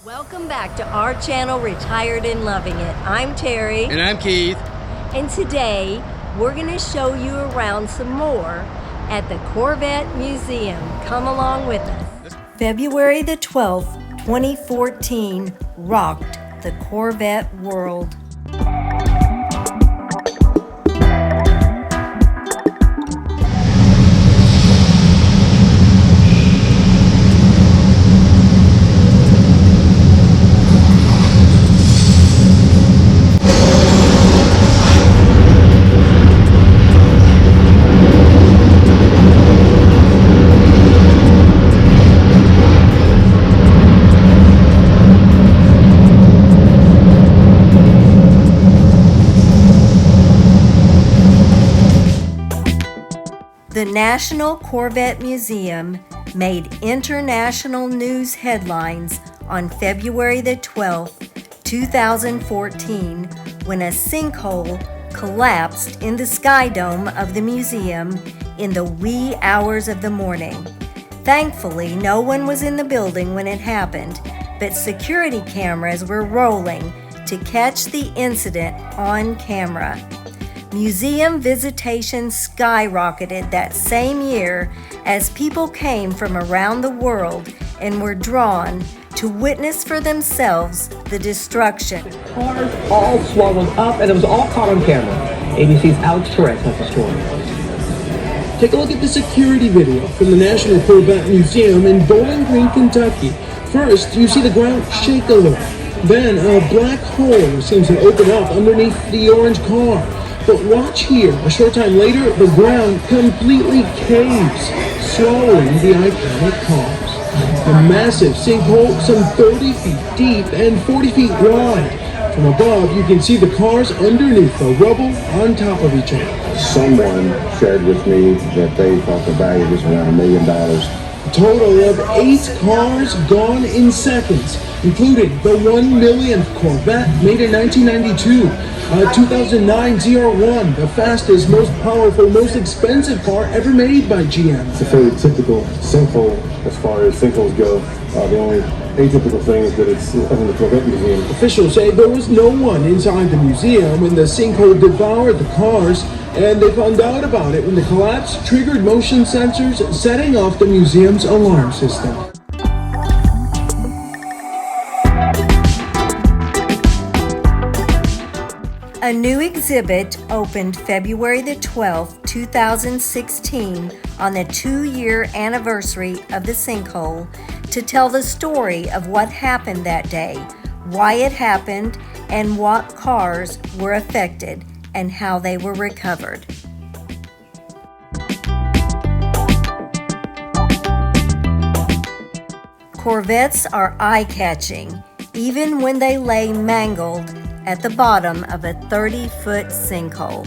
Welcome back to our channel, Retired and Loving It. I'm Terry. And I'm Keith. And today, we're going to show you around some more at the Corvette Museum. Come along with us. February the 12th, 2014 rocked the Corvette world. The National Corvette Museum made international news headlines on February the 12th, 2014, when a sinkhole collapsed in the Skydome of the museum in the wee hours of the morning. Thankfully, no one was in the building when it happened, but security cameras were rolling to catch the incident on camera. Museum visitation skyrocketed that same year as people came from around the world and were drawn to witness for themselves the destruction. Cars all swallowed up, and it was all caught on camera. ABC's Alex Torres has the story. Take a look at the security video from the National Corvette Museum in Bowling Green, Kentucky. First, you see the ground shake a little. Then, a black hole seems to open up underneath the orange car. But watch here, a short time later, the ground completely caves, swallowing the iconic cars. A massive sinkhole, some 30 feet deep and 40 feet wide. From above, you can see the cars underneath the rubble on top of each other. Someone shared with me that they thought the value was around $1 million. A total of 8 cars gone in seconds, including the 1 millionth Corvette made in 1992. A 2009 ZR1, the fastest, most powerful, most expensive car ever made by GM. It's a fairly typical sinkhole as far as sinkholes go. The only atypical thing is that it's in the Corvette Museum. Officials say there was no one inside the museum when the sinkhole devoured the cars, and they found out about it when the collapse triggered motion sensors, setting off the museum's alarm system. A new exhibit opened February the 12th, 2016 on the 2-year anniversary of the sinkhole to tell the story of what happened that day, why it happened, and what cars were affected and how they were recovered. Corvettes are eye-catching, even when they lay mangled at the bottom of a 30-foot sinkhole.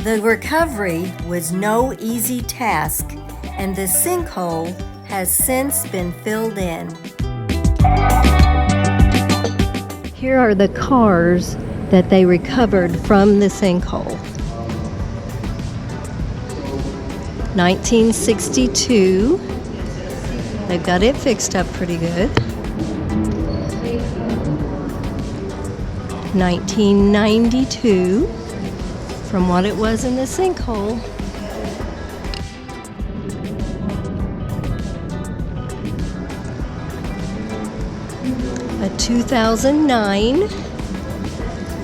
The recovery was no easy task, and the sinkhole has since been filled in. Here are the cars that they recovered from the sinkhole. 1962. They've got it fixed up pretty good. 1992, from what it was in the sinkhole. A 2009,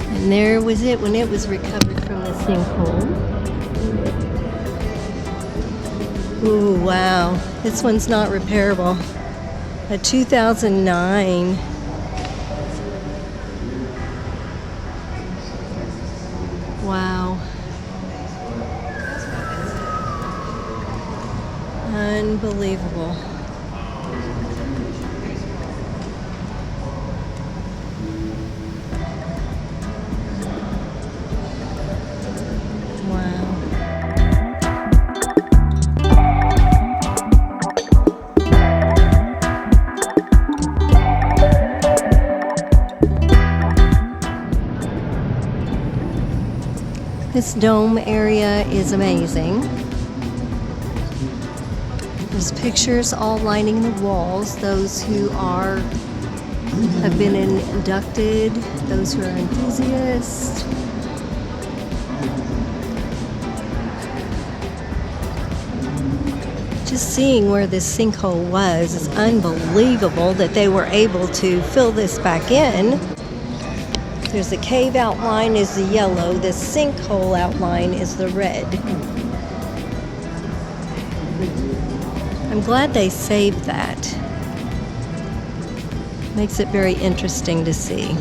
and there was it when it was recovered from the sinkhole. Ooh, wow. This one's not repairable. A 2009. Wow. Unbelievable. This dome area is amazing. There's pictures all lining the walls. Those who have been inducted, those who are enthusiasts. Just seeing where this sinkhole was is unbelievable that they were able to fill this back in. There's the cave outline is the yellow, the sinkhole outline is the red. I'm glad they saved that. Makes it very interesting to see.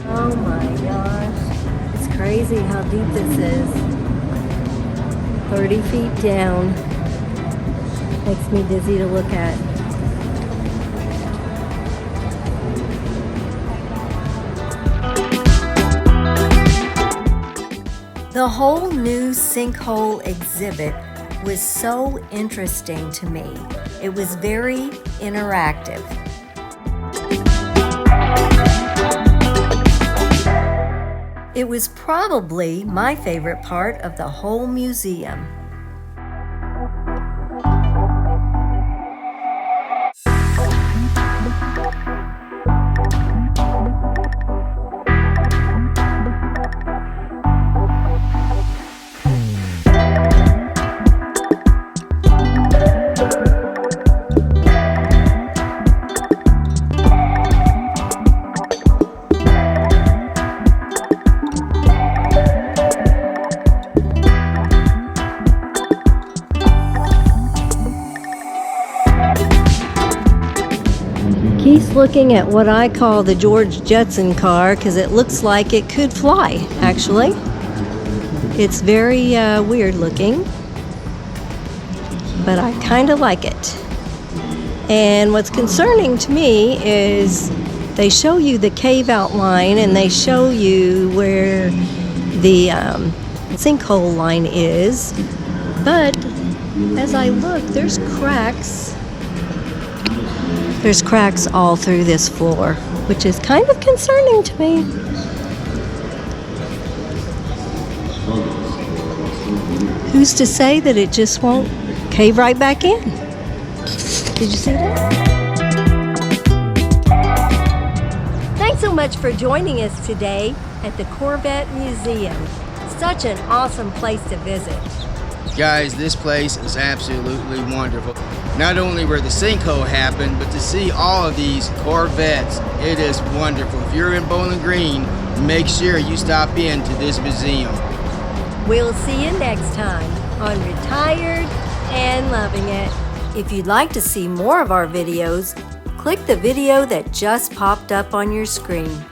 Oh my gosh, it's crazy how deep this is. 30 feet down. Makes me dizzy to look at. The whole new sinkhole exhibit was so interesting to me. It was very interactive. It was probably my favorite part of the whole museum. Keith's looking at what I call the George Jetson car because it looks like it could fly, actually. It's very weird looking, but I kind of like it. And what's concerning to me is they show you the cave outline and they show you where the sinkhole line is, but as I look, there's cracks. There's cracks all through this floor, which is kind of concerning to me. Who's to say that it just won't cave right back in? Did you see that? Thanks so much for joining us today at the Corvette Museum. Such an awesome place to visit. Guys, this place is absolutely wonderful. Not only where the sinkhole happened, but to see all of these Corvettes, it is wonderful. If you're in Bowling Green, make sure you stop in to this museum. We'll see you next time on Retired and Loving It. If you'd like to see more of our videos, click the video that just popped up on your screen.